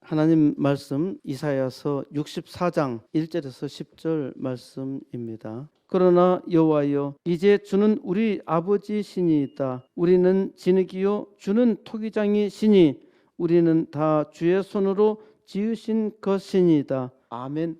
하나님 말씀 이사야서 64장 1절에서 10절 말씀입니다. 그러나 여호와여, 이제 주는 우리 아버지 신이이다. 우리는 진흙이요 주는 토기장이시니 우리는 다 주의 손으로 지으신 것이니이다. 아멘.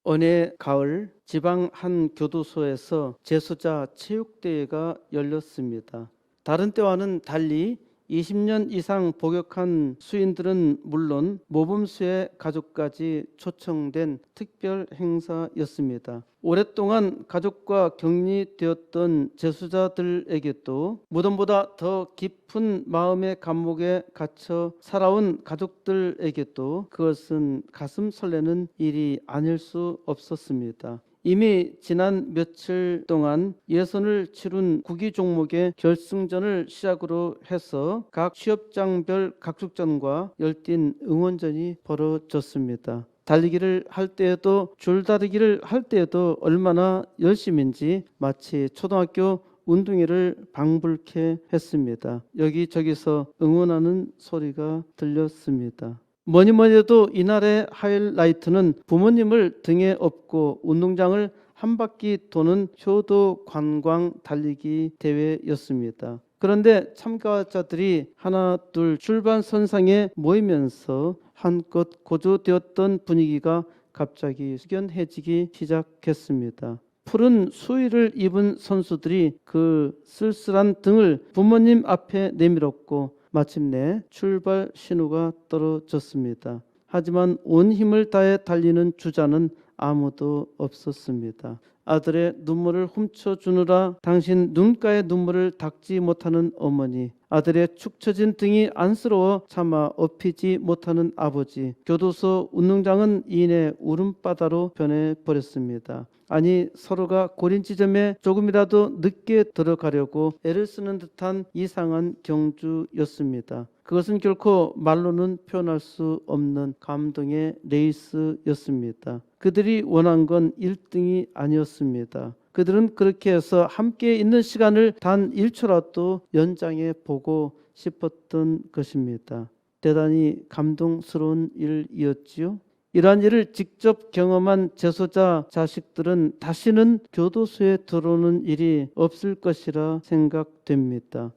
올해 가을 지방 한 교도소에서 재소자 체육대회가 열렸습니다. 다른 때와는 달리 20년 이상 복역한 수인들은 물론 모범수의 가족까지 초청된 특별 행사였습니다. 오랫동안 가족과 격리되었던 재수자들에게도 무덤보다 더 깊은 마음의 감옥에 갇혀 살아온 가족들에게도 그것은 가슴 설레는 일이 아닐 수 없었습니다. 이미 지난 며칠 동안 예선을 치룬 구기 종목의 결승전을 시작으로 해서 각 취업장별 각축전과 열띤 응원전이 벌어졌습니다. 달리기를 할 때에도 줄다리기를 할 때에도 얼마나 열심인지 마치 초등학교 운동회를 방불케 했습니다. 여기저기서 응원하는 소리가 들렸습니다. 뭐니 해도 이날의 하이라이트는 부모님을 등에 업고 운동장을 한 바퀴 도는 효도 관광 달리기 대회였습니다. 그런데 참가자들이 하나 둘 출발선상에 모이면서 한껏 고조되었던 분위기가 갑자기 숙연해지기 시작했습니다. 푸른 수의를 입은 선수들이 그 쓸쓸한 등을 부모님 앞에 내밀었고 마침내 출발 신호가 떨어졌습니다. 하지만 온 힘을 다해 달리는 주자는 아무도 없었습니다. 아들의 눈물을 훔쳐주느라 당신 눈가의 눈물을 닦지 못하는 어머니, 아들의 축 처진 등이 안쓰러워 차마 업히지 못하는 아버지, 교도소 운동장은 이내 울음바다로 변해버렸습니다. 아니, 서로가 고린 지점에 조금이라도 늦게 들어가려고 애를 쓰는 듯한 이상한 경주였습니다. 그것은 결코 말로는 표현할 수 없는 감동의 레이스였습니다. 그들이 원한 건 1등이 아니었습니다. 그들은 그렇게 해서 함께 있는 시간을 단 1초라도 연장해 보고 싶었던 것입니다. 대단히 감동스러운 일이었지요. 이러한 일을 직접 경험한 재소자 자식들은 다시는 교도소에 들어오는 일이 없을 것이라 생각됩니다.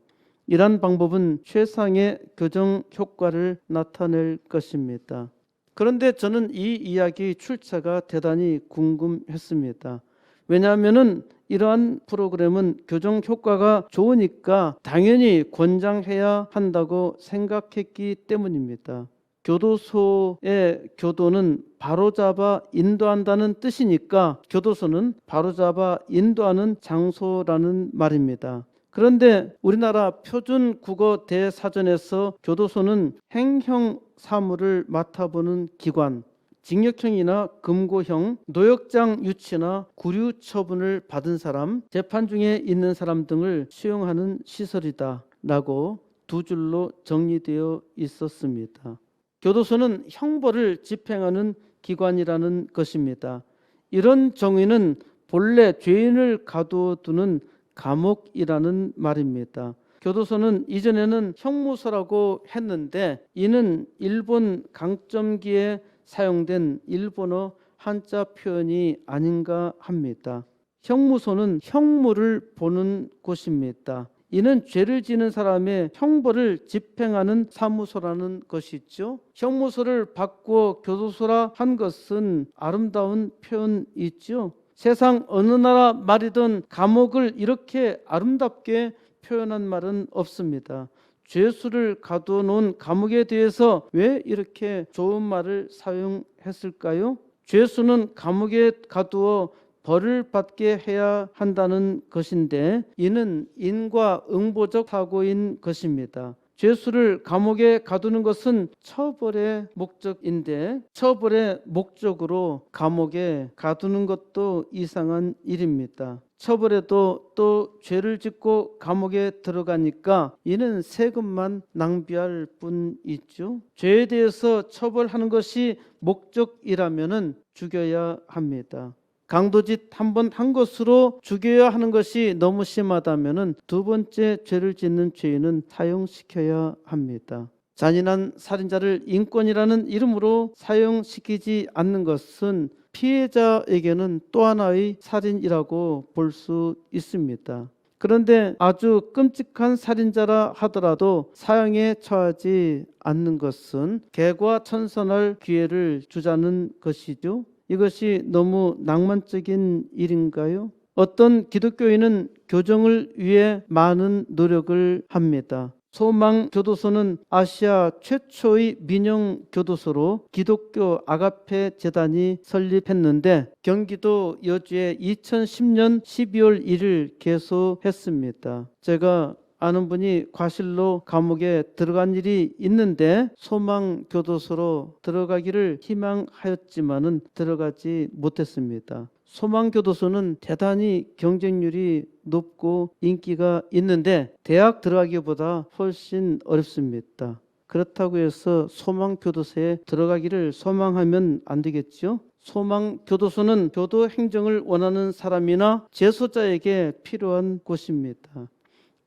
이러한 방법은 최상의 교정 효과를 나타낼 것입니다. 그런데 저는 이 이야기 출처가 대단히 궁금했습니다. 왜냐하면 이러한 프로그램은 교정 효과가 좋으니까 당연히 권장해야 한다고 생각했기 때문입니다. 교도소의 교도는 바로잡아 인도한다는 뜻이니까 교도소는 바로잡아 인도하는 장소라는 말입니다. 그런데 우리나라 표준 국어 대사전에서 교도소는 행형 사무를 맡아보는 기관, 징역형이나 금고형, 노역장 유치나 구류 처분을 받은 사람, 재판 중에 있는 사람 등을 수용하는 시설이다 라고 두 줄로 정리되어 있었습니다. 교도소는 형벌을 집행하는 기관이라는 것입니다. 이런 정의는 본래 죄인을 가두어두는 감옥이라는 말입니다. 교도소는 이전에는 형무소라고 했는데 이는 일본 강점기에 사용된 일본어 한자 표현이 아닌가 합니다. 형무소는 형무를 보는 곳입니다. 이는 죄를 지는 사람의 형벌을 집행하는 사무소라는 것이죠. 형무소를 바꾸어 교도소라 한 것은 아름다운 표현이죠. 세상 어느 나라 말이든 감옥을 이렇게 아름답게 표현한 말은 없습니다. 죄수를 가두어 놓은 감옥에 대해서 왜 이렇게 좋은 말을 사용했을까요? 죄수는 감옥에 가두어 벌을 받게 해야 한다는 것인데 이는 인과응보적 사고인 것입니다. 죄수를 감옥에 가두는 것은 처벌의 목적인데 처벌의 목적으로 감옥에 가두는 것도 이상한 일입니다. 처벌에도 또 죄를 짓고 감옥에 들어가니까 이는 세금만 낭비할 뿐이죠. 죄에 대해서 처벌하는 것이 목적이라면 죽여야 합니다. 강도짓 한 번 한 것으로 죽여야 하는 것이 너무 심하다면 두 번째 죄를 짓는 죄인은 사형시켜야 합니다. 잔인한 살인자를 인권이라는 이름으로 사용시키지 않는 것은 피해자에게는 또 하나의 살인이라고 볼 수 있습니다. 그런데 아주 끔찍한 살인자라 하더라도 사형에 처하지 않는 것은 개과천선할 기회를 주자는 것이죠. 이것이 너무 낭만적인 일인가요? 어떤 기독교인은 교정을 위해 많은 노력을 합니다. 소망교도소는 아시아 최초의 민영교도소로 기독교 아가페 재단이 설립했는데 경기도 여주에 2010년 12월 1일 개소했습니다. 제가 아는 분이 과실로 감옥에 들어간 일이 있는데 소망교도소로 들어가기를 희망하였지만은 들어가지 못했습니다. 소망교도소는 대단히 경쟁률이 높고 인기가 있는데 대학 들어가기보다 훨씬 어렵습니다. 그렇다고 해서 소망교도소에 들어가기를 소망하면 안 되겠죠? 소망교도소는 교도 행정을 원하는 사람이나 재소자에게 필요한 곳입니다.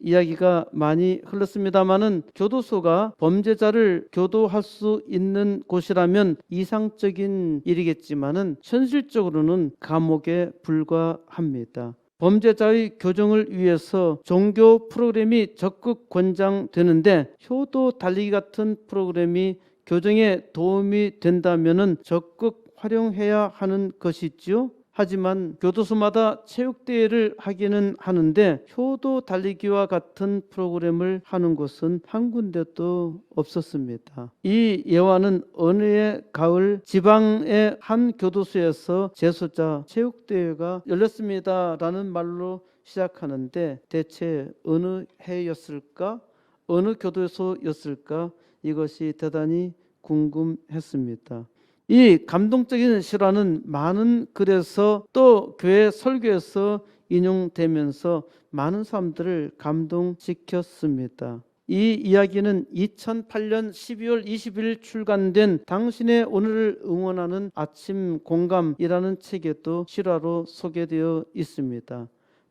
이야기가 많이 흘렀습니다마는 교도소가 범죄자를 교도할 수 있는 곳이라면 이상적인 일이겠지만은 현실적으로는 감옥에 불과합니다. 범죄자의 교정을 위해서 종교 프로그램이 적극 권장되는데 효도 달리기 같은 프로그램이 교정에 도움이 된다면은 적극 활용해야 하는 것이지요. 하지만 교도소마다 체육대회를 하기는 하는데 효도 달리기와 같은 프로그램을 하는 곳은 한 군데도 없었습니다. 이 예화는 어느 해 가을 지방의 한 교도소에서 재소자 체육대회가 열렸습니다라는 말로 시작하는데 대체 어느 해였을까? 어느 교도소였을까? 이것이 대단히 궁금했습니다. 이 감동적인 실화는 많은 글에서 또 교회 설교에서 인용되면서 많은 사람들을 감동시켰습니다. 이 이야기는 2008년 12월 20일 출간된 당신의 오늘을 응원하는 아침 공감이라는 책에도 실화로 소개되어 있습니다.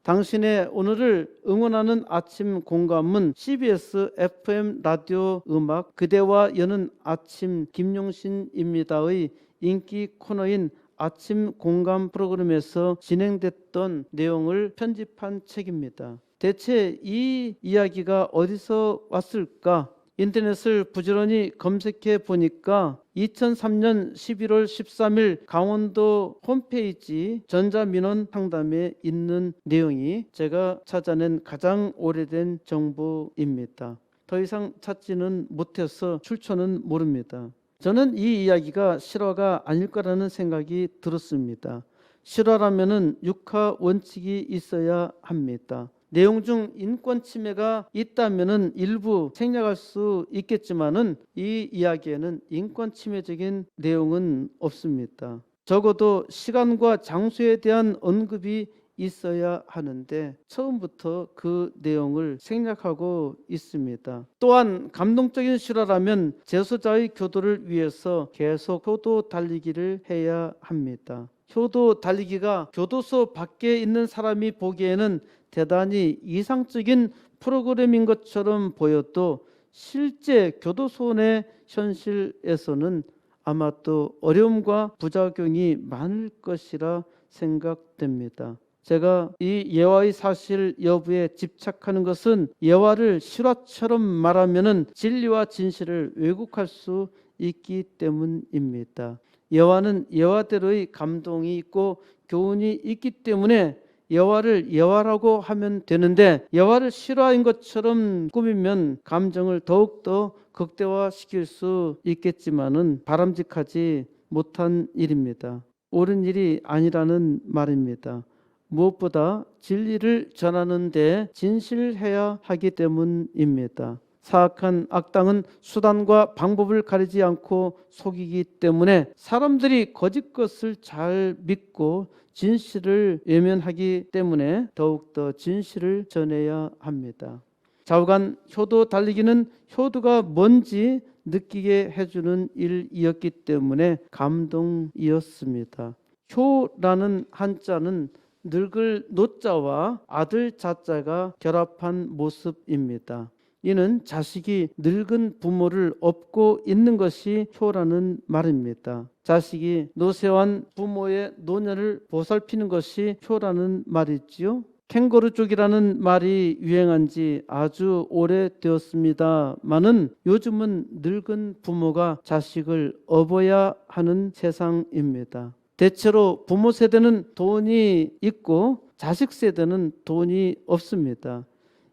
당신의 오늘을 응원하는 아침 공감은 CBS FM 라디오 음악 그대와 여는 아침 김용신입니다의 인기 코너인 아침 공감 프로그램에서 진행됐던 내용을 편집한 책입니다. 대체 이 이야기가 어디서 왔을까? 인터넷을 부지런히 검색해 보니까 2003년 11월 13일 강원도 홈페이지 전자민원 상담에 있는 내용이 제가 찾아낸 가장 오래된 정보입니다. 더 이상 찾지는 못해서 출처는 모릅니다. 저는 이 이야기가 실화가 아닐 거라는 생각이 들었습니다. 실화라면은 육하 원칙이 있어야 합니다. 내용 중 인권 침해가 있다면은 일부 생략할 수 있겠지만은 이 이야기에는 인권 침해적인 내용은 없습니다. 적어도 시간과 장소에 대한 언급이 있어야 하는데 처음부터 그 내용을 생략하고 있습니다. 또한 감동적인 실화라면 재소자의 교도를 위해서 계속 효도 달리기를 해야 합니다. 효도 달리기가 교도소 밖에 있는 사람이 보기에는 대단히 이상적인 프로그램인 것처럼 보여도 실제 교도소 내 현실에서는 아마 또 어려움과 부작용이 많을 것이라 생각됩니다. 제가 이 예화의 사실 여부에 집착하는 것은 예화를 실화처럼 말하면은 진리와 진실을 왜곡할 수 있기 때문입니다. 예화는 예화대로의 감동이 있고 교훈이 있기 때문에 예화를 예화라고 하면 되는데 예화를 실화인 것처럼 꾸미면 감정을 더욱더 극대화시킬 수 있겠지만은 바람직하지 못한 일입니다. 옳은 일이 아니라는 말입니다. 무엇보다 진리를 전하는 데 진실해야 하기 때문입니다. 사악한 악당은 수단과 방법을 가리지 않고 속이기 때문에 사람들이 거짓 것을 잘 믿고 진실을 외면하기 때문에 더욱더 진실을 전해야 합니다. 좌우간 효도 달리기는 효도가 뭔지 느끼게 해주는 일이었기 때문에 감동이었습니다. 효라는 한자는 늙을 노자와 아들 자자가 결합한 모습입니다. 이는 자식이 늙은 부모를 업고 있는 것이 효라는 말입니다. 자식이 노쇠한 부모의 노년을 보살피는 것이 효라는 말이지요. 캥거루족이라는 말이 유행한 지 아주 오래되었습니다마는 요즘은 늙은 부모가 자식을 업어야 하는 세상입니다. 대체로 부모 세대는 돈이 있고 자식 세대는 돈이 없습니다.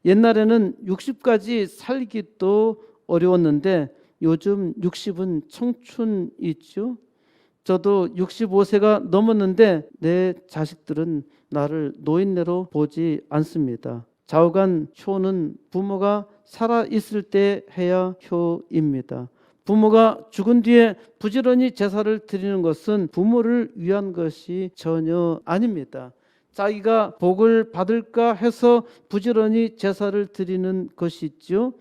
옛날에는 60까지 살기도 어려웠는데 요즘 60은 청춘이죠. 저도 65세가 넘었는데 내 자식들은 나를 노인네로 보지 않습니다. 좌우간 효는 부모가 살아있을 때 해야 효입니다. 부모가 죽은 뒤에 부지런히 제사를 드리는 것은 부모를 위한 것이 전혀 아닙니다. 자기가 복을 받을까 해서 부지런히 제사를 드리는 것이죠.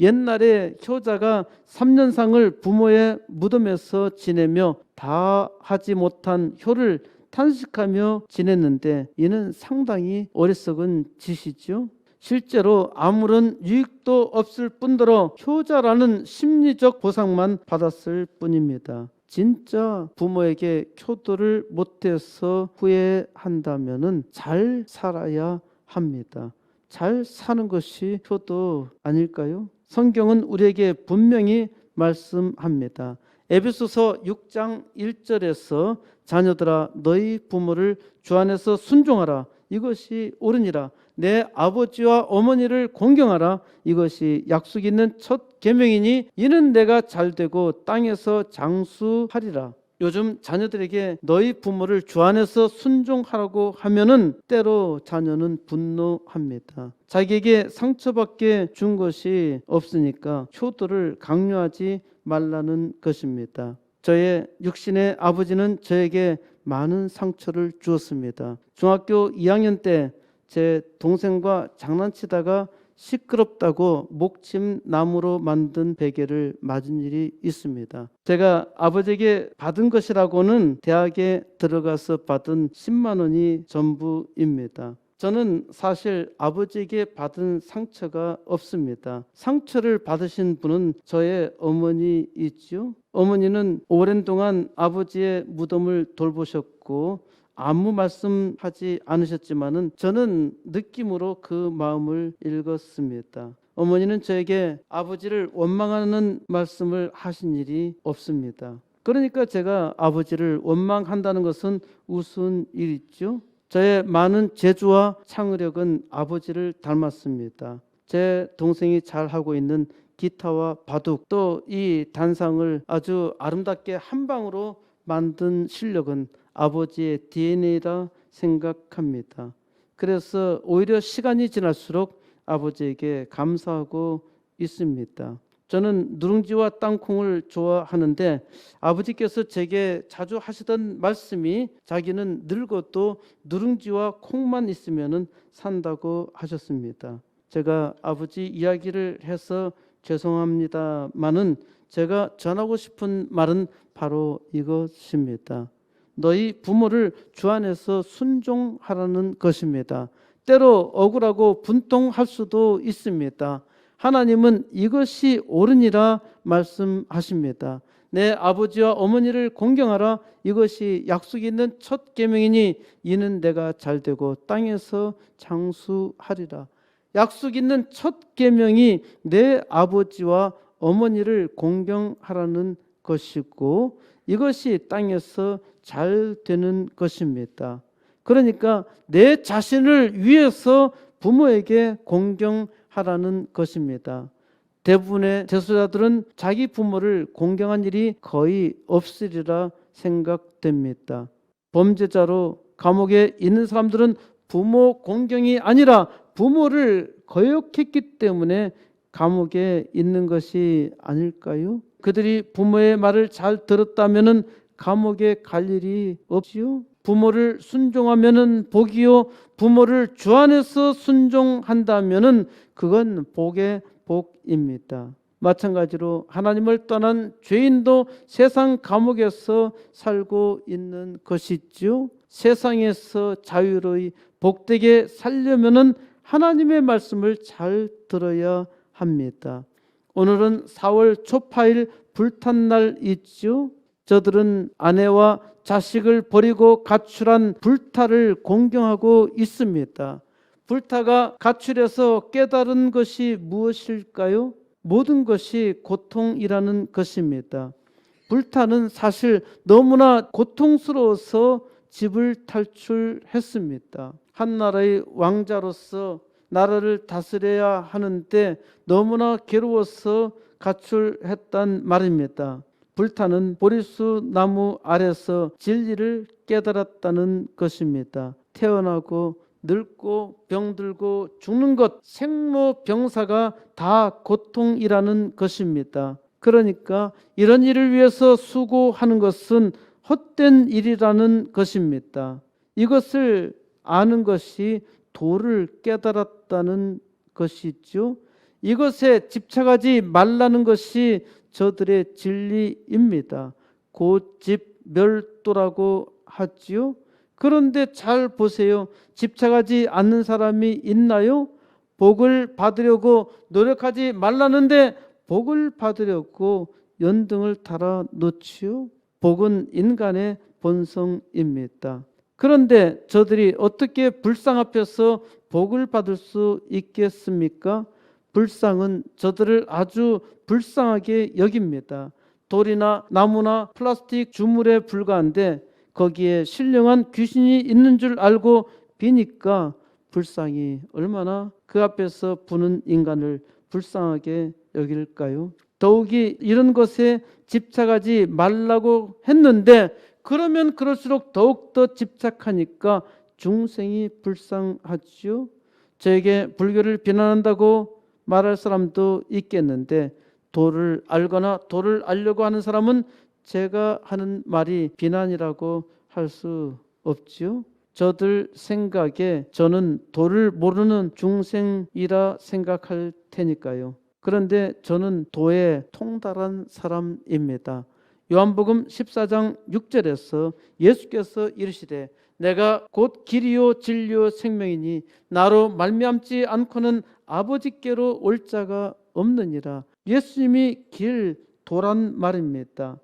옛날에 효자가 3년상을 부모의 무덤에서 지내며 다 하지 못한 효를 탄식하며 지냈는데 이는 상당히 어리석은 짓이죠. 실제로 아무런 유익도 없을 뿐더러 효자라는 심리적 보상만 받았을 뿐입니다. 진짜 부모에게 효도를 못해서 후회한다면 잘 살아야 합니다. 잘 사는 것이 효도 아닐까요? 성경은 우리에게 분명히 말씀합니다. 에베소서 6장 1절에서 자녀들아 너희 부모를 주 안에서 순종하라 이것이 옳으니라. 내 아버지와 어머니를 공경하라 이것이 약속 있는 첫 계명이니 이는 내가 잘되고 땅에서 장수하리라. 요즘 자녀들에게 너희 부모를 주 안에서 순종하라고 하면은 때로 자녀는 분노합니다. 자기에게 상처받게 준 것이 없으니까 효도를 강요하지 말라는 것입니다. 저의 육신의 아버지는 저에게 많은 상처를 주었습니다. 중학교 2학년 때 제 동생과 장난치다가 시끄럽다고 목침 나무로 만든 베개를 맞은 일이 있습니다. 제가 아버지에게 받은 것이라고는 대학에 들어가서 받은 10만 원이 전부입니다. 저는 사실 아버지에게 받은 상처가 없습니다. 상처를 받으신 분은 저의 어머니이지요. 어머니는 오랜 동안 아버지의 무덤을 돌보셨고 아무 말씀하지 않으셨지만은 저는 느낌으로 그 마음을 읽었습니다. 어머니는 저에게 아버지를 원망하는 말씀을 하신 일이 없습니다. 그러니까 제가 아버지를 원망한다는 것은 우스운 일이죠. 저의 많은 재주와 창의력은 아버지를 닮았습니다. 제 동생이 잘하고 있는 기타와 바둑 또 이 단상을 아주 아름답게 한 방으로 만든 실력은 아버지의 DNA라 생각합니다. 그래서 오히려 시간이 지날수록 아버지에게 감사하고 있습니다. 저는 누룽지와 땅콩을 좋아하는데 아버지께서 제게 자주 하시던 말씀이 자기는 늙어도 누룽지와 콩만 있으면 산다고 하셨습니다. 제가 아버지 이야기를 해서 죄송합니다마는 제가 전하고 싶은 말은 바로 이것입니다. 너희 부모를 주 안에서 순종하라는 것입니다. 때로 억울하고 분통할 수도 있습니다. 하나님은 이것이 옳으니라 말씀하십니다. 내 아버지와 어머니를 공경하라 이것이 약속 있는 첫 계명이니 이는 내가 잘되고 땅에서 장수하리라. 약속 있는 첫 계명이 내 아버지와 어머니를 공경하라는 것이고 이것이 땅에서 잘 되는 것입니다. 그러니까 내 자신을 위해서 부모에게 공경하라는 것입니다. 대부분의 재소자들은 자기 부모를 공경한 일이 거의 없으리라 생각됩니다. 범죄자로 감옥에 있는 사람들은 부모 공경이 아니라 부모를 거역했기 때문에 감옥에 있는 것이 아닐까요? 그들이 부모의 말을 잘 들었다면은 감옥에 갈 일이 없지요. 부모를 순종하면은 복이요, 부모를 주 안에서 순종한다면은 그건 복의 복입니다. 마찬가지로 하나님을 떠난 죄인도 세상 감옥에서 살고 있는 것이지요. 세상에서 자유로이 복되게 살려면은 하나님의 말씀을 잘 들어야 합니다. 오늘은 4월 초파일 불탄 날 있죠. 저들은 아내와 자식을 버리고 가출한 불타를 공경하고 있습니다. 불타가 가출해서 깨달은 것이 무엇일까요? 모든 것이 고통이라는 것입니다. 불타는 사실 너무나 고통스러워서 집을 탈출했습니다. 한 나라의 왕자로서 나라를 다스려야 하는데 너무나 괴로워서 가출했단 말입니다. 불타는 보리수 나무 아래서 진리를 깨달았다는 것입니다. 태어나고 늙고 병들고 죽는 것, 생로병사가 다 고통이라는 것입니다. 그러니까 이런 일을 위해서 수고하는 것은 헛된 일이라는 것입니다. 이것을 아는 것이 도를 깨달았다는 것이죠. 이것에 집착하지 말라는 것이 저들의 진리입니다. 고집멸도라고 하지요. 그런데 잘 보세요. 집착하지 않는 사람이 있나요? 복을 받으려고 노력하지 말라는데 복을 받으려고 연등을 달아 놓지요. 복은 인간의 본성입니다. 그런데 저들이 어떻게 불상 앞에서 복을 받을 수 있겠습니까? 불상은 저들을 아주 불쌍하게 여깁니다. 돌이나 나무나 플라스틱 주물에 불과한데 거기에 신령한 귀신이 있는 줄 알고 비니까 불상이 얼마나 그 앞에서 부는 인간을 불쌍하게 여길까요? 더욱이 이런 것에 집착하지 말라고 했는데 그러면 그럴수록 더욱더 집착하니까 중생이 불쌍하지요. 저에게 불교를 비난한다고 말할 사람도 있겠는데 도를 알거나 도를 알려고 하는 사람은 제가 하는 말이 비난이라고 할 수 없지요. 저들 생각에 저는 도를 모르는 중생이라 생각할 테니까요. 그런데 저는 도에 통달한 사람입니다. 요한복음 14장 6절에서 예수께서 이르시되 내가 곧 길이요 진리요 생명이니 나로 말미암지 않고는 아버지께로 올 자가 없느니라. 예수님이 길, 도란 말입니다.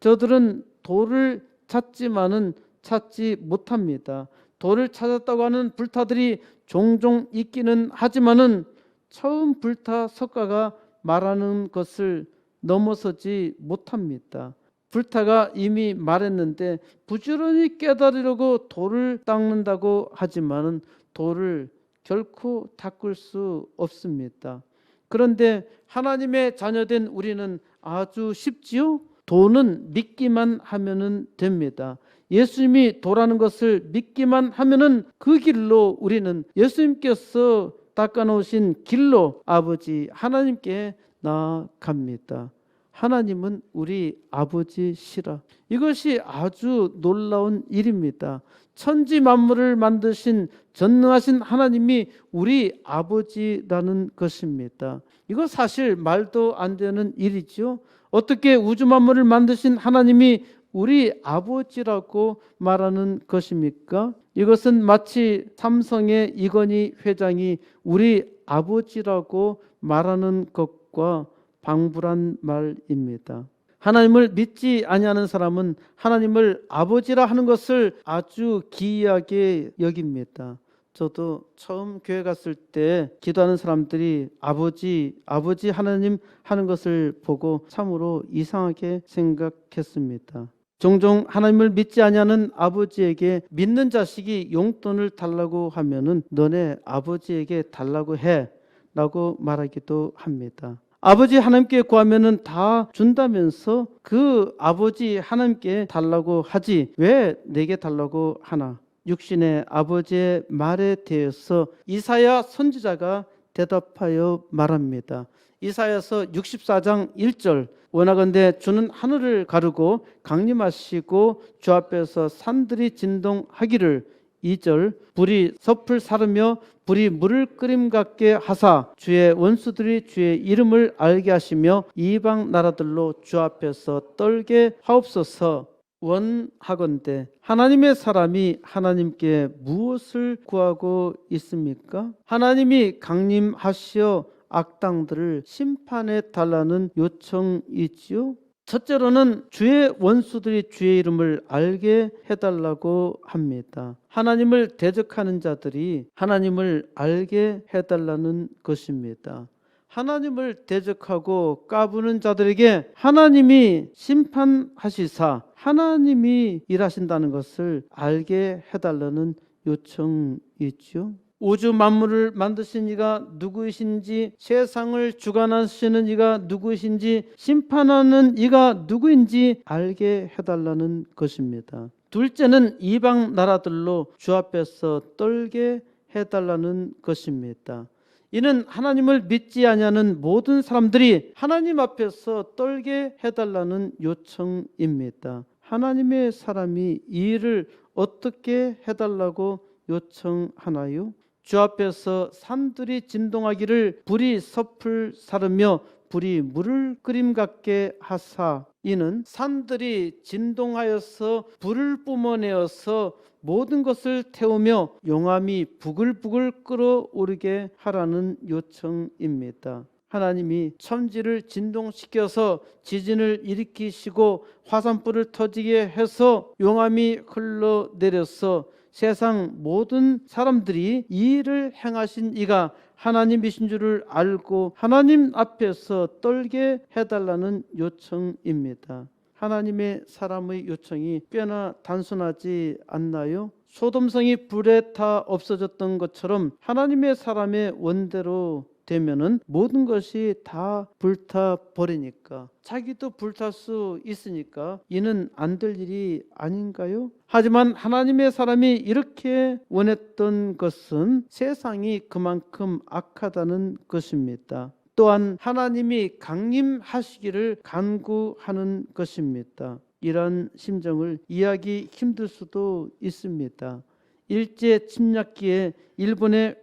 저들은 도를 찾지만은 찾지 못합니다. 도를 찾았다고 하는 불타들이 종종 있기는 하지만은 처음 불타 석가가 말하는 것을 넘어서지 못합니다. 불타가 이미 말했는데 부지런히 깨달으려고 돌을 닦는다고 하지만은 돌을 결코 닦을 수 없습니다. 그런데 하나님의 자녀된 우리는 아주 쉽지요? 도는 믿기만 하면은 됩니다. 예수님이 도라는 것을 믿기만 하면은 그 길로 우리는 예수님께서 닦아놓으신 길로 아버지 하나님께 나아갑니다. 하나님은 우리 아버지시라. 이것이 아주 놀라운 일입니다. 천지 만물을 만드신 전능하신 하나님이 우리 아버지라는 것입니다. 이거 사실 말도 안 되는 일이죠. 어떻게 우주 만물을 만드신 하나님이 우리 아버지라고 말하는 것입니까? 이것은 마치 삼성의 이건희 회장이 우리 아버지라고 말하는 것과 방불한 말입니다. 하나님을 믿지 아니하는 사람은 하나님을 아버지라 하는 것을 아주 기이하게 여깁니다. 저도 처음 교회 갔을 때 기도하는 사람들이 아버지 하나님 하는 것을 보고 참으로 이상하게 생각했습니다. 종종 하나님을 믿지 아니하는 아버지에게 믿는 자식이 용돈을 달라고 하면은 너네 아버지에게 달라고 해 라고 말하기도 합니다. 아버지 하나님께 구하면은 다 준다면서 그 아버지 하나님께 달라고 하지 왜 내게 달라고 하나? 육신의 아버지의 말에 대해서 이사야 선지자가 대답하여 말합니다. 이사야서 64장 1절 원하건대 주는 하늘을 가르고 강림하시고 주 앞에서 산들이 진동하기를 2절 불이 섭을 사르며 불이 물을 끓임 같게 하사 주의 원수들이 주의 이름을 알게 하시며 이방 나라들로 주 앞에서 떨게 하옵소서. 원하건대 하나님의 사람이 하나님께 무엇을 구하고 있습니까? 하나님이 강림하시어 악당들을 심판해 달라는 요청이지요. 첫째로는 주의 원수들이 주의 이름을 알게 해달라고 합니다. 하나님을 대적하는 자들이 하나님을 알게 해달라는 것입니다. 하나님을 대적하고 까부는 자들에게 하나님이 심판하시사 하나님이 일하신다는 것을 알게 해달라는 요청이죠. 우주 만물을 만드신 이가 누구이신지, 세상을 주관하시는 이가 누구이신지, 심판하는 이가 누구인지 알게 해달라는 것입니다. 둘째는 이방 나라들로 주 앞에서 떨게 해달라는 것입니다. 이는 하나님을 믿지 아니하는 모든 사람들이 하나님 앞에서 떨게 해달라는 요청입니다. 하나님의 사람이 이 일을 어떻게 해달라고 요청하나요? 주 앞에서 산들이 진동하기를 불이 섭을 사르며 불이 물을 끓임 같게 하사, 이는 산들이 진동하여서 불을 뿜어내어서 모든 것을 태우며 용암이 부글부글 끓어오르게 하라는 요청입니다. 하나님이 천지를 진동시켜서 지진을 일으키시고 화산불을 터지게 해서 용암이 흘러내려서 세상 모든 사람들이 이 일을 행하신 이가 하나님이신 줄을 알고 하나님 앞에서 떨게 해달라는 요청입니다. 하나님의 사람의 요청이 꽤나 단순하지 않나요? 소돔성이 불에 타 없어졌던 것처럼 하나님의 사람의 원대로 되면은 모든 것이 다 불타 버리니까, 자기도 불탈 수 있으니까 이는 안 될 일이 아닌가요? 하지만 하나님의 사람이 이렇게 원했던 것은 세상이 그만큼 악하다는 것입니다. 또한 하나님이 강림하시기를 간구하는 것입니다. 이런 심정을 이해하기 힘들 수도 있습니다. 일제 침략기에 일본의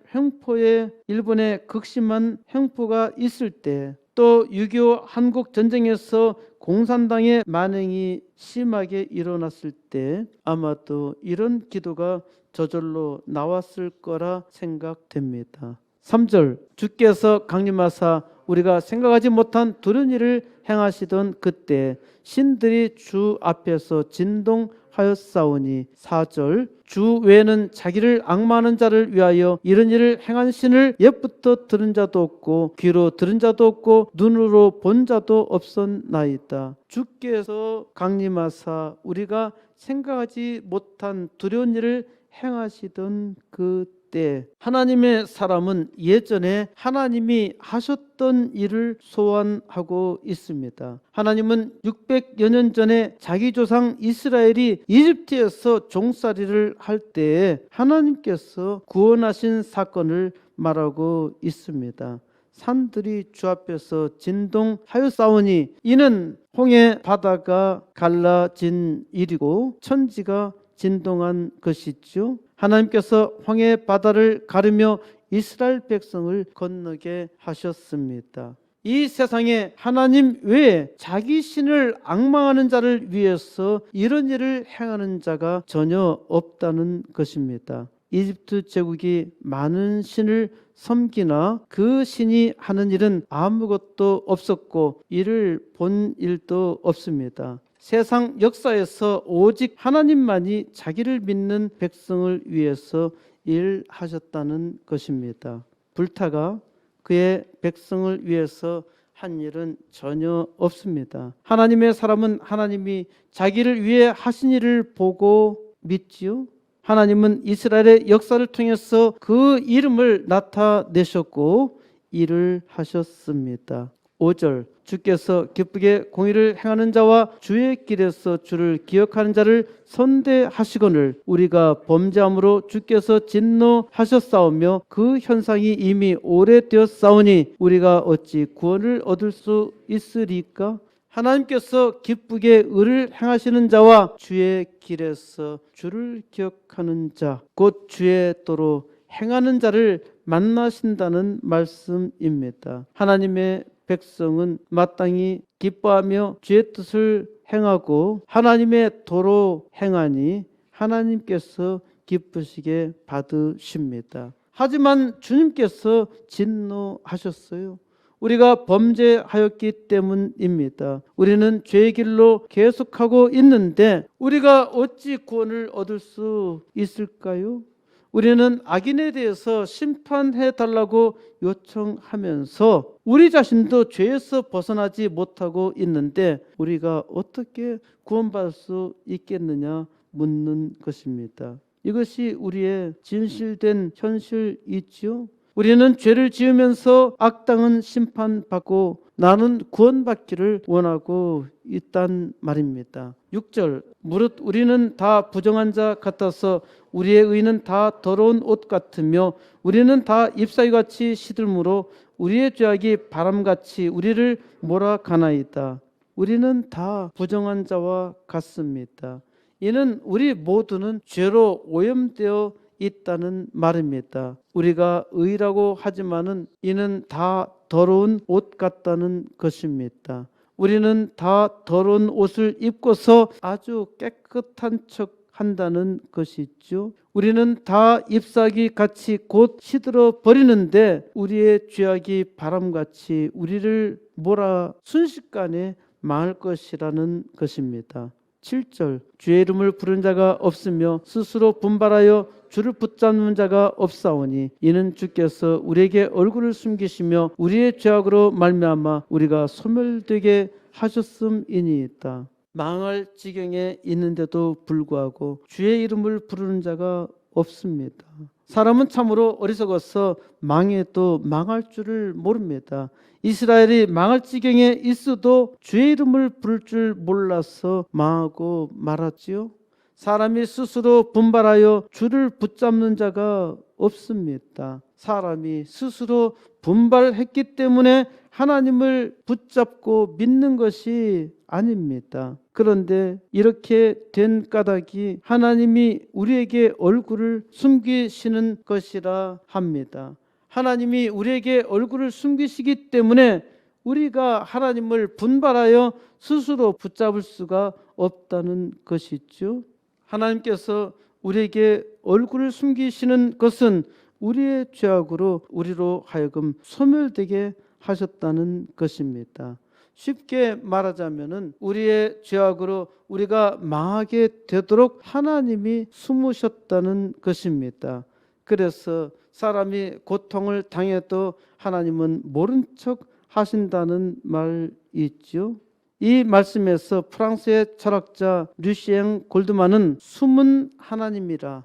극심한 횡포가 있을 때, 또 6.25 한국 전쟁에서 공산당의 만행이 심하게 일어났을 때 아마도 이런 기도가 저절로 나왔을 거라 생각됩니다. 3절, 주께서 강림하사 우리가 생각하지 못한 두려운 일을 행하시던 그때 신들이 주 앞에서 진동하였사오니. 4절, 주 외에는 자기를 앙마하는 자를 위하여 이런 일을 행한 신을 옛부터 들은 자도 없고 귀로 들은 자도 없고 눈으로 본 자도 없었나이다. 주께서 강림하사 우리가 생각하지 못한 두려운 일을 행하시던 그때, 하나님의 사람은 예전에 하나님이 하셨던 일을 소환하고 있습니다. 하나님은 600여 년 전에 자기 조상 이스라엘이 이집트에서 종살이를 할 때에 하나님께서 구원하신 사건을 말하고 있습니다. 산들이 주 앞에서 진동하였사오니, 이는 홍해 바다가 갈라진 일이고 천지가 진동한 것이죠. 하나님께서 홍해 바다를 가르며 이스라엘 백성을 건너게 하셨습니다. 이 세상에 하나님 외에 자기 신을 앙망하는 자를 위해서 이런 일을 행하는 자가 전혀 없다는 것입니다. 이집트 제국이 많은 신을 섬기나 그 신이 하는 일은 아무것도 없었고 이를 본 일도 없습니다. 세상 역사에서 오직 하나님만이 자기를 믿는 백성을 위해서 일하셨다는 것입니다. 불타가 그의 백성을 위해서 한 일은 전혀 없습니다. 하나님의 사람은 하나님이 자기를 위해 하신 일을 보고 믿지요. 하나님은 이스라엘의 역사를 통해서 그 이름을 나타내셨고 일을 하셨습니다. 5절, 주께서 기쁘게 공의를 행하는 자와 주의 길에서 주를 기억하는 자를 선대하시거늘 우리가 범죄함으로 주께서 진노하셨사오며 그 현상이 이미 오래되었사오니 우리가 어찌 구원을 얻을 수 있으리까? 하나님께서 기쁘게 의를 행하시는 자와 주의 길에서 주를 기억하는 자, 곧 주의 도로 행하는 자를 만나신다는 말씀입니다. 하나님의 백성은 마땅히 기뻐하며 주의 뜻을 행하고 하나님의 도로 행하니 하나님께서 기쁘시게 받으십니다. 하지만 주님께서 진노하셨어요. 우리가 범죄하였기 때문입니다. 우리는 죄의 길로 계속하고 있는데 우리가 어찌 구원을 얻을 수 있을까요? 우리는 악인에 대해서 심판해 달라고 요청하면서 우리 자신도 죄에서 벗어나지 못하고 있는데 우리가 어떻게 구원받을 수 있겠느냐 묻는 것입니다. 이것이 우리의 진실된 현실이지요. 우리는 죄를 지으면서 악당은 심판받고 나는 구원받기를 원하고 있단 말입니다. 6절 무릇 우리는 다 부정한 자 같아서 우리의 의는 다 더러운 옷 같으며 우리는 다 잎사귀같이 시들므로 우리의 죄악이 바람같이 우리를 몰아가나이다. 우리는 다 부정한 자와 같습니다. 이는 우리 모두는 죄로 오염되어 있다는 말입니다. 우리가 의라고 하지만은 이는 다 더러운 옷 같다는 것입니다. 우리는 다 더러운 옷을 입고서 아주 깨끗한 척 한다는 것이죠. 우리는 다 잎사귀 같이 곧 시들어 버리는데 우리의 죄악이 바람같이 우리를 몰아 순식간에 망할 것이라는 것입니다. 7절 주의 이름을 부른 자가 없으며 스스로 분발하여 주를 붙잡는 자가 없사오니 이는 주께서 우리에게 얼굴을 숨기시며 우리의 죄악으로 말미암아 우리가 소멸되게 하셨음이니이다. 망할 지경에 있는데도 불구하고 주의 이름을 부르는 자가 없습니다. 사람은 참으로 어리석어서 망해도 망할 줄을 모릅니다. 이스라엘이 망할 지경에 있어도 주의 이름을 부를 줄 몰라서 망하고 말았지요. 사람이 스스로 분발하여 주를 붙잡는 자가 없습니다. 사람이 스스로 분발했기 때문에 하나님을 붙잡고 믿는 것이 아닙니다. 그런데 이렇게 된 까닭이 하나님이 우리에게 얼굴을 숨기시는 것이라 합니다. 하나님이 우리에게 얼굴을 숨기시기 때문에 우리가 하나님을 분발하여 스스로 붙잡을 수가 없다는 것이죠. 하나님께서 우리에게 얼굴을 숨기시는 것은 우리의 죄악으로 우리로 하여금 소멸되게 하셨다는 것입니다. 쉽게 말하자면은 우리의 죄악으로 우리가 망하게 되도록 하나님이 숨으셨다는 것입니다. 그래서 사람이 고통을 당해도 하나님은 모른 척 하신다는 말이죠. 이 말씀에서 프랑스의 철학자 류시엥 골드만은 숨은 하나님이라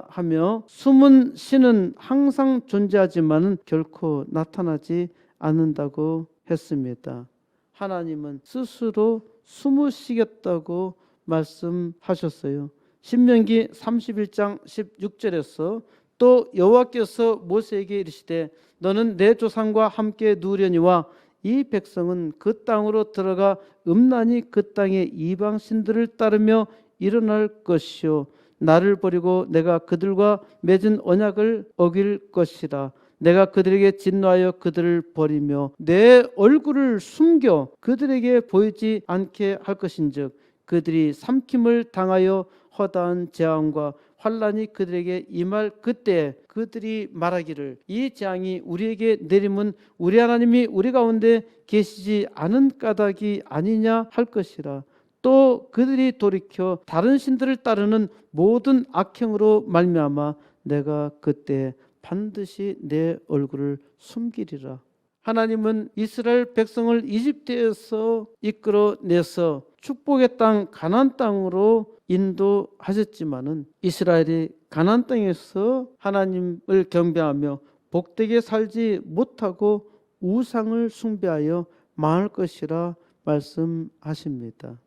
하며 숨은 신은 항상 존재하지만은 결코 나타나지 않는다고 했습니다. 하나님은 스스로 숨으시겠다고 말씀하셨어요. 신명기 31장 16절에서 또 여호와께서 모세에게 이르시되 너는 내 조상과 함께 누우려니와 이 백성은 그 땅으로 들어가 음란히 그 땅의 이방 신들을 따르며 일어날 것이요 나를 버리고 내가 그들과 맺은 언약을 어길 것이라. 내가 그들에게 진노하여 그들을 버리며 내 얼굴을 숨겨 그들에게 보이지 않게 할 것인즉 그들이 삼킴을 당하여 허다한 재앙과 환란이 그들에게 임할 그때 그들이 말하기를 이 재앙이 우리에게 내림은 우리 하나님이 우리 가운데 계시지 않은 까닭이 아니냐 할 것이라. 또 그들이 돌이켜 다른 신들을 따르는 모든 악행으로 말미암아 내가 그때 반드시 내 얼굴을 숨기리라. 하나님은 이스라엘 백성을 이집트에서 이끌어내서 축복의 땅 가나안 땅으로 인도하셨지만은 이스라엘이 가나안 땅에서 하나님을 경배하며 복되게 살지 못하고 우상을 숭배하여 망할 것이라 말씀하십니다.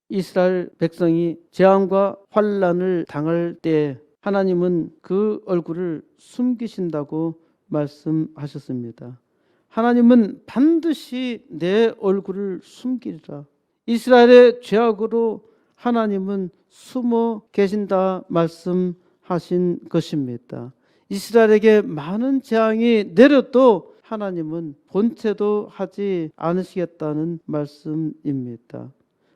이스라엘 백성이 재앙과 환란을 당할 때 하나님은 그 얼굴을 숨기신다고 말씀하셨습니다. 하나님은 반드시 내 얼굴을 숨기리라. 이스라엘의 죄악으로 하나님은 숨어 계신다 말씀하신 것입니다. 이스라엘에게 많은 재앙이 내려도 하나님은 본체도 하지 않으시겠다는 말씀입니다.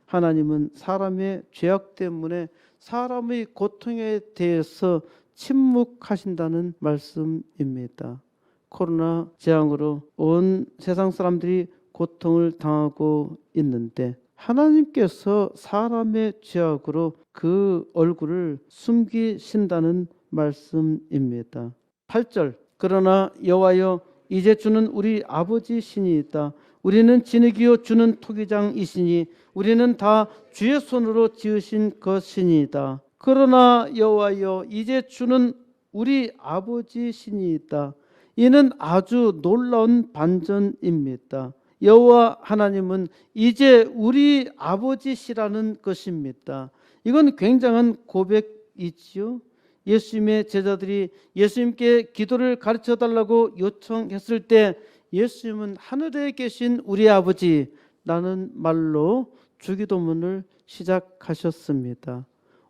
하나님은 사람의 죄악 때문에 사람의 고통에 대해서 침묵하신다는 말씀입니다. 코로나 재앙으로 온 세상 사람들이 고통을 당하고 있는데 하나님께서 사람의 죄악으로 그 얼굴을 숨기신다는 말씀입니다. 8절 그러나 여호와여 이제 주는 우리 아버지 신이있다. 우리는 진흙이요 주는 토기장이시니 우리는 다 주의 손으로 지으신 것이니이다. 그러나 여호와여 이제 주는 우리 아버지 신이있다. 이는 아주 놀라운 반전입니다. 여호와 하나님은 이제 우리 아버지시라는 것입니다. 이건 굉장한 고백이지요. 예수님의 제자들이 예수님께 기도를 가르쳐 달라고 요청했을 때 예수님은 하늘에 계신 우리 아버지라는 말로 주기도문을 시작하셨습니다.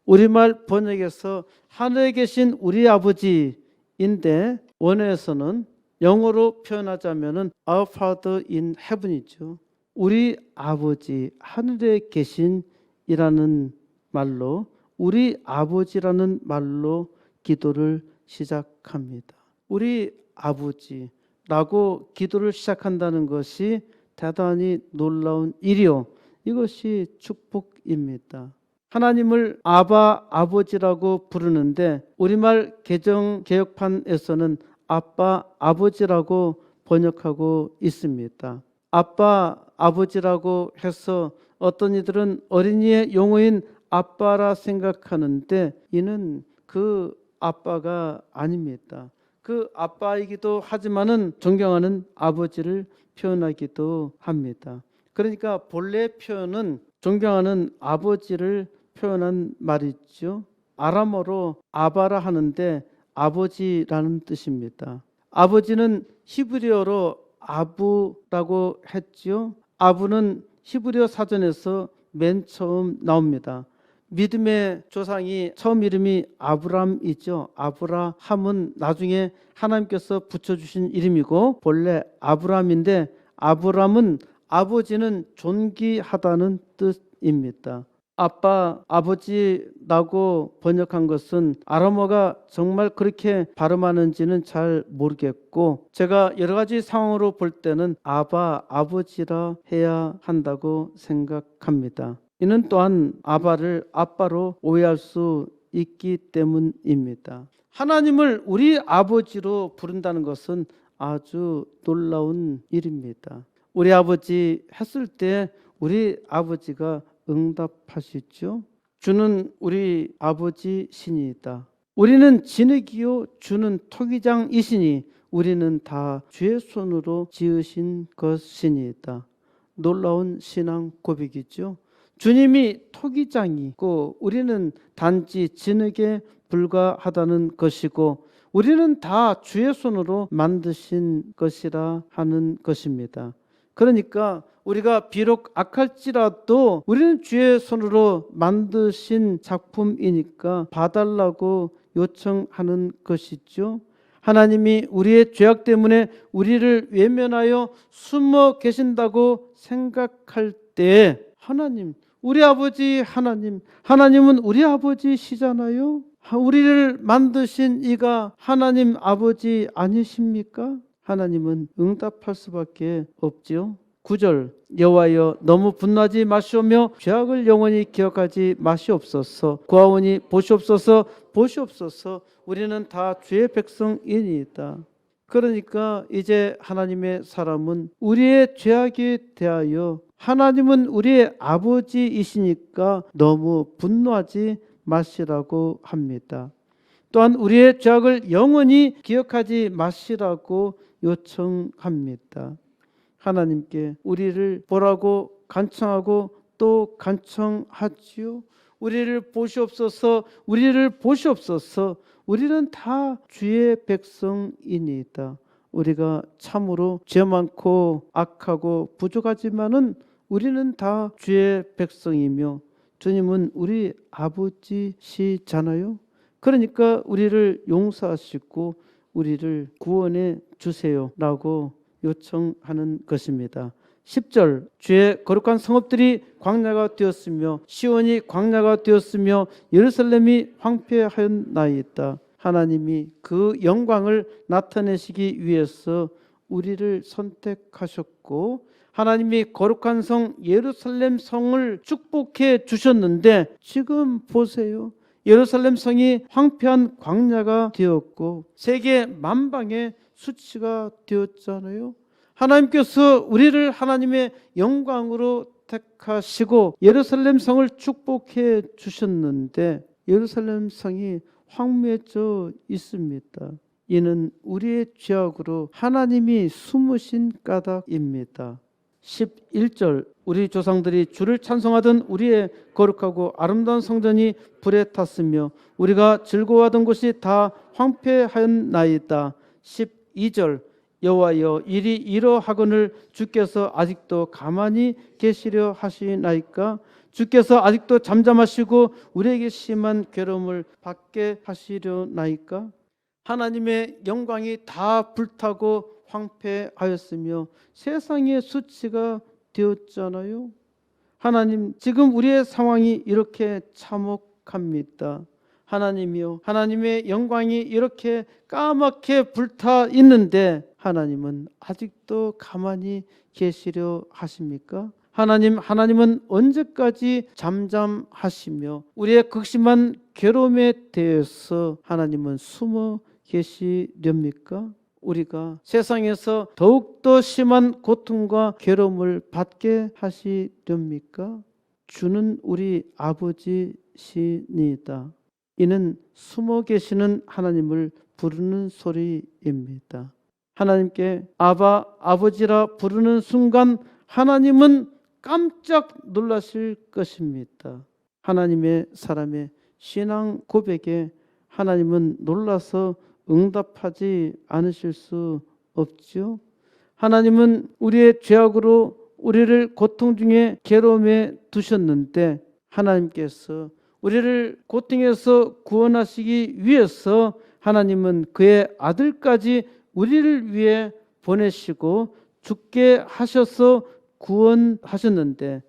우리말 번역에서 하늘에 계신 우리 아버지인데 원어에서는 영어로 표현하자면 Our Father in Heaven이죠. 우리 아버지 하늘에 계신이라는 말로 우리 아버지라는 말로 기도를 시작합니다. 우리 아버지라고 기도를 시작한다는 것이 대단히 놀라운 일이요. 이것이 축복입니다. 하나님을 아바 아버지라고 부르는데 우리말 개정 개혁판에서는 아빠 아버지라고 번역하고 있습니다. 아빠 아버지라고 해서 어떤 이들은 어린이의 용어인 아빠라 생각하는데 이는 그 아빠가 아닙니다. 그 아빠이기도 하지만은 존경하는 아버지를 표현하기도 합니다. 그러니까 본래 표현은 존경하는 아버지를 표현한 말이죠. 아람어로 아바라 하는데 아버지라는 뜻입니다. 아버지는 히브리어로 아부라고 했죠. 아부는 히브리어 사전에서 맨 처음 나옵니다. 믿음의 조상이 처음 이름이 아브람이죠. 아브라함은 나중에 하나님께서 붙여주신 이름이고 본래 아브람인데 아브람은 아버지는 존귀하다는 뜻입니다. 아빠, 아버지라고 번역한 것은 아람어가 정말 그렇게 발음하는지는 잘 모르겠고 제가 여러 가지 상황으로 볼 때는 아바, 아버지라 해야 한다고 생각합니다. 이는 또한 아바를 아빠로 오해할 수 있기 때문입니다. 하나님을 우리 아버지로 부른다는 것은 아주 놀라운 일입니다. 우리 아버지 했을 때 우리 아버지가 응답하시죠. 주는 우리 아버지 신이다. 우리는 진흙이요 주는 토기장이시니 우리는 다 주의 손으로 지으신 것이니이다. 놀라운 신앙 고백이죠. 주님이 토기장이고 우리는 단지 진흙에 불과하다는 것이고 우리는 다 주의 손으로 만드신 것이라 하는 것입니다. 그러니까 우리가 비록 악할지라도 우리는 주의 손으로 만드신 작품이니까 봐달라고 요청하는 것이죠. 하나님이 우리의 죄악 때문에 우리를 외면하여 숨어 계신다고 생각할 때 하나님, 우리 아버지 하나님은 우리 아버지시잖아요. 우리를 만드신 이가 하나님 아버지 아니십니까? 하나님은 응답할 수밖에 없지요. 9절 여호와여 너무 분노하지 마시오며 죄악을 영원히 기억하지 마시옵소서. 구하오니 보시옵소서. 우리는 다 주의 백성이니이다. 그러니까 이제 하나님의 사람은 우리의 죄악에 대하여 하나님은 우리의 아버지이시니까 너무 분노하지 마시라고 합니다. 또한 우리의 죄악을 영원히 기억하지 마시라고 요청합니다. 하나님께 우리를 보라고 간청하고 또 간청하지요. 우리를 보시옵소서. 우리는 다 주의 백성이니이다. 우리가 참으로 죄 많고 악하고 부족하지만은 우리는 다 주의 백성이며 주님은 우리 아버지시잖아요. 그러니까 우리를 용서하시고 우리를 구원해 주세요라고 요청하는 것입니다. 10절 주의 거룩한 성읍들이 광야가 되었으며 시온이 광야가 되었으며 예루살렘이 황폐하였나이다. 하나님이 그 영광을 나타내시기 위해서 우리를 선택하셨고 하나님이 거룩한 성 예루살렘 성을 축복해 주셨는데 지금 보세요. 예루살렘 성이 황폐한 광야가 되었고 세계 만방의 수치가 되었잖아요. 하나님께서 우리를 하나님의 영광으로 택하시고 예루살렘 성을 축복해 주셨는데 예루살렘 성이 황폐해져 있습니다. 이는 우리의 죄악으로 하나님이 숨으신 까닭입니다. 11절 우리 조상들이 주를 찬송하던 우리의 거룩하고 아름다운 성전이 불에 탔으며 우리가 즐거워하던 곳이 다 황폐하였나이다. 12절 여호와여 이리 이러하거늘 주께서 아직도 가만히 계시려 하시나이까? 주께서 아직도 잠잠하시고 우리에게 심한 괴로움을 받게 하시려나이까? 하나님의 영광이 다 불타고 황폐하였으며 세상의 수치가 되었잖아요. 하나님 지금 우리의 상황이 이렇게 참혹합니다. 하나님이요 하나님의 영광이 이렇게 까맣게 불타 있는데 하나님은 아직도 가만히 계시려 하십니까? 하나님은 언제까지 잠잠하시며 우리의 극심한 괴로움에 대해서 하나님은 숨어 계시렵니까? 우리가 세상에서 더욱더 심한 고통과 괴로움을 받게 하시렵니까? 주는 우리 아버지시니다. 이는 숨어 계시는 하나님을 부르는 소리입니다. 하나님께 아바, 아버지라 부르는 순간 하나님은 깜짝 놀라실 것입니다. 하나님의 사람의 신앙 고백에 하나님은 놀라서 응답하지 않으실 수 없죠. 하나님은 우리의 죄악으로 우리를 고통 중에 괴로움에 두셨는데 하나님께서 우리를 고통에서 구원하시기 위해서 하나님은 그의 아들까지 우리를 위해 보내시고 죽게 하셔서 구원하셨는데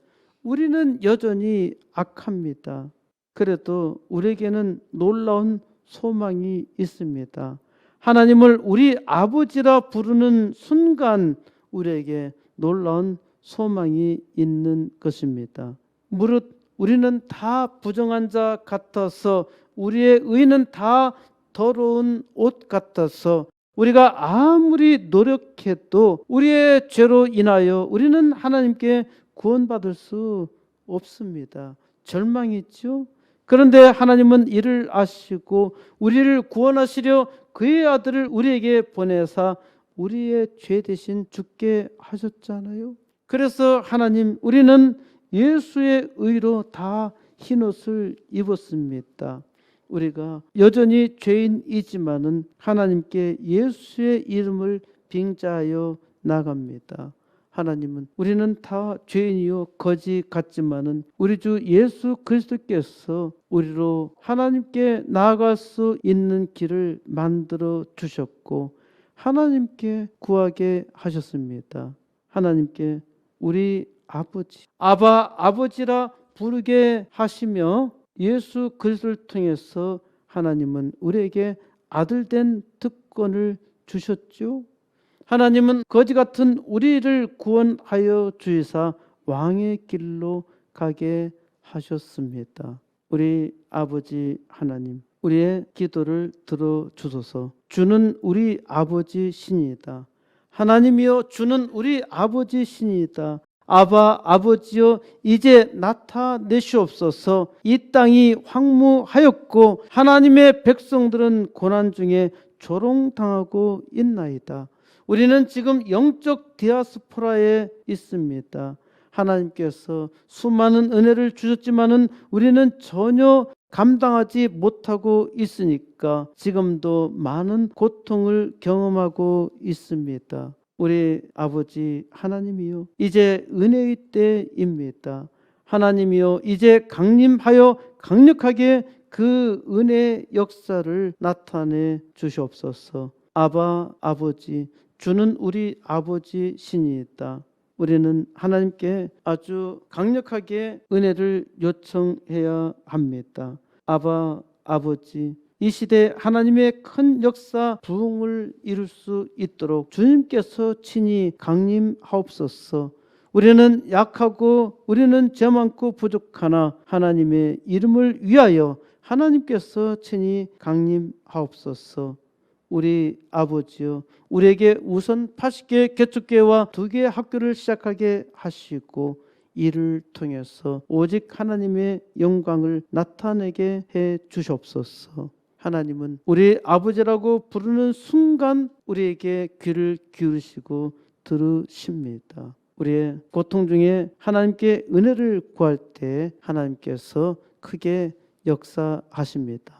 우리는 여전히 악합니다. 그래도 우리에게는 놀라운 소망이 있습니다. 하나님을 우리 아버지라 부르는 순간 우리에게 놀라운 소망이 있는 것입니다. 무릇 우리는 다 부정한 자 같아서 우리의 의는 다 더러운 옷 같아서 우리가 아무리 노력해도 우리의 죄로 인하여 우리는 하나님께 구원받을 수 없습니다. 절망이죠. 그런데 하나님은 이를 아시고 우리를 구원하시려 그의 아들을 우리에게 보내사 우리의 죄 대신 죽게 하셨잖아요. 그래서 하나님 우리는 예수의 의로 다 흰옷을 입었습니다. 우리가 여전히 죄인이지만은 하나님께 예수의 이름을 빙자하여 나갑니다. 하나님은 우리는 다 죄인이요 거지 같지만은 우리 주 예수 그리스도께서 우리로 하나님께 나아갈 수 있는 길을 만들어 주셨고 하나님께 구하게 하셨습니다. 하나님께 우리 아버지 아바 아버지라 부르게 하시며 예수 그리스도를 통해서 하나님은 우리에게 아들된 특권을 주셨죠. 하나님은 거지 같은 우리를 구원하여 주시사 왕의 길로 가게 하셨습니다. 우리 아버지 하나님, 우리의 기도를 들어주소서. 주는 우리 아버지 신이다. 하나님이여 주는 우리 아버지 신이다. 아바 아버지여 이제 나타내시옵소서. 이 땅이 황무하였고 하나님의 백성들은 고난 중에 조롱당하고 있나이다. 우리는 지금 영적 디아스포라에 있습니다. 하나님께서 수많은 은혜를 주셨지만은 우리는 전혀 감당하지 못하고 있으니까 지금도 많은 고통을 경험하고 있습니다. 우리 아버지 하나님이요 이제 은혜의 때입니다. 하나님이요 이제 강림하여 강력하게 그 은혜 역사를 나타내 주시옵소서. 아바 아버지 주는 우리 아버지 신이다. 우리는 하나님께 아주 강력하게 은혜를 요청해야 합니다. 아바 아버지 이 시대 하나님의 큰 역사 부흥을 이룰 수 있도록 주님께서 친히 강림하옵소서. 우리는 약하고 우리는 죄 많고 부족하나 하나님의 이름을 위하여 하나님께서 친히 강림하옵소서. 우리 아버지여, 우리에게 우선 80개 개척교회와 2개의 학교를 시작하게 하시고 이를 통해서 오직 하나님의 영광을 나타내게 해 주시옵소서. 하나님은 우리 아버지라고 부르는 순간 우리에게 귀를 기울이시고 들으십니다. 우리의 고통 중에 하나님께 은혜를 구할 때 하나님께서 크게 역사하십니다.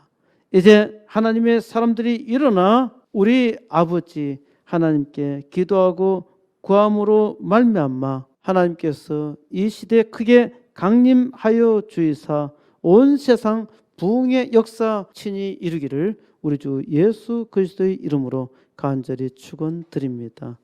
이제 하나님의 사람들이 일어나 우리 아버지 하나님께 기도하고 구함으로 말미암아 하나님께서 이 시대에 크게 강림하여 주이사 온 세상 부흥의 역사 친히 이루기를 우리 주 예수 그리스도의 이름으로 간절히 축원드립니다.